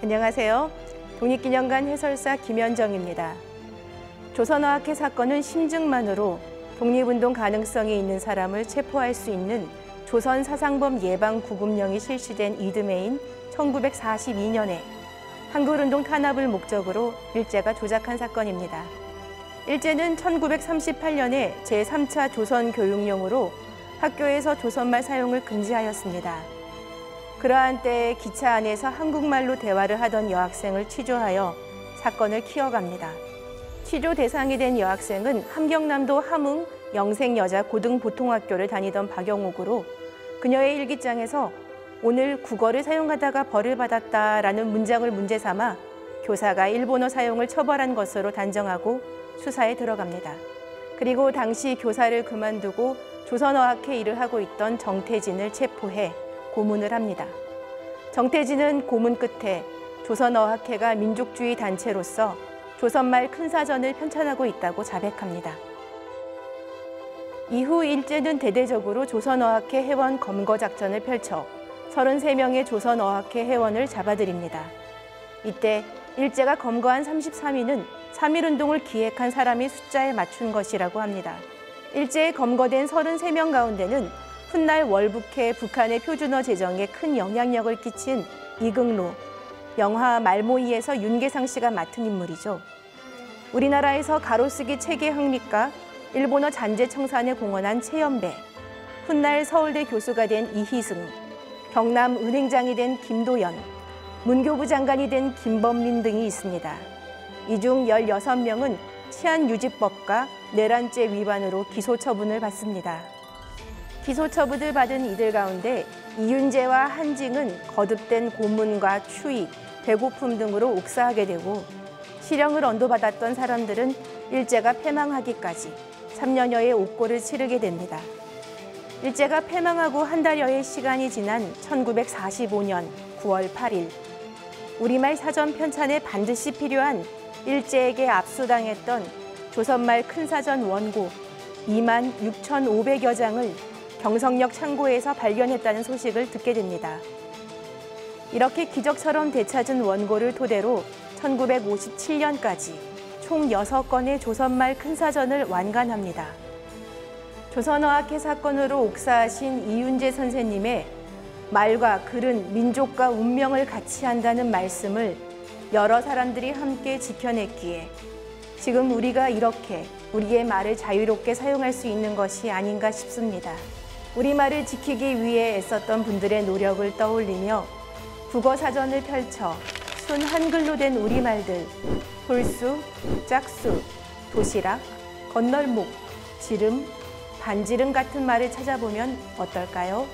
안녕하세요. 독립기념관 해설사 김현정입니다. 조선어학회 사건은 심증만으로 독립운동 가능성이 있는 사람을 체포할 수 있는 조선 사상범 예방 구금령이 실시된 이듬해인 1942년에 한글운동 탄압을 목적으로 일제가 조작한 사건입니다. 일제는 1938년에 제3차 조선교육령으로 학교에서 조선말 사용을 금지하였습니다. 그러한 때에 기차 안에서 한국말로 대화를 하던 여학생을 취조하여 사건을 키워갑니다. 취조 대상이 된 여학생은 함경남도 함흥 영생여자 고등보통학교를 다니던 박영옥으로 그녀의 일기장에서 오늘 국어를 사용하다가 벌을 받았다라는 문장을 문제 삼아 교사가 일본어 사용을 처벌한 것으로 단정하고 수사에 들어갑니다. 그리고 당시 교사를 그만두고 조선어학회 일을 하고 있던 정태진을 체포해 고문을 합니다. 정태진은 고문 끝에 조선어학회가 민족주의 단체로서 조선말 큰 사전을 편찬하고 있다고 자백합니다. 이후 일제는 대대적으로 조선어학회 회원 검거 작전을 펼쳐 33명의 조선어학회 회원을 잡아들입니다. 이때 일제가 검거한 33인은 3.1운동을 기획한 사람이 숫자에 맞춘 것이라고 합니다. 일제에 검거된 33명 가운데는 훗날 월북해 북한의 표준어 제정에 큰 영향력을 끼친 이긍로, 영화 말모이에서 윤계상 씨가 맡은 인물이죠. 우리나라에서 가로쓰기 체계 확립과 일본어 잔재 청산에 공헌한 최연배, 훗날 서울대 교수가 된 이희승, 경남 은행장이 된 김도연, 문교부 장관이 된 김범린 등이 있습니다. 이 중 16명은 치안유지법과 내란죄 위반으로 기소처분을 받습니다. 기소처분을 받은 이들 가운데 이윤재와 한징은 거듭된 고문과 추위, 배고픔 등으로 옥사하게 되고 실형을 언도받았던 사람들은 일제가 패망하기까지 3년여의 옥고를 치르게 됩니다. 일제가 패망하고 한 달여의 시간이 지난 1945년 9월 8일 우리말 사전 편찬에 반드시 필요한 일제에게 압수당했던 조선말 큰사전 원고 26,500여 장을 경성역 창고에서 발견했다는 소식을 듣게 됩니다. 이렇게 기적처럼 되찾은 원고를 토대로 1957년까지 총 6건의 조선말 큰사전을 완간합니다. 조선어학회 사건으로 옥사하신 이윤재 선생님의 말과 글은 민족과 운명을 같이 한다는 말씀을 여러 사람들이 함께 지켜냈기에 지금 우리가 이렇게 우리의 말을 자유롭게 사용할 수 있는 것이 아닌가 싶습니다. 우리말을 지키기 위해 애썼던 분들의 노력을 떠올리며 국어사전을 펼쳐 순 한글로 된 우리말들 홀수, 짝수, 도시락, 건널목, 지름, 반지름 같은 말을 찾아보면 어떨까요?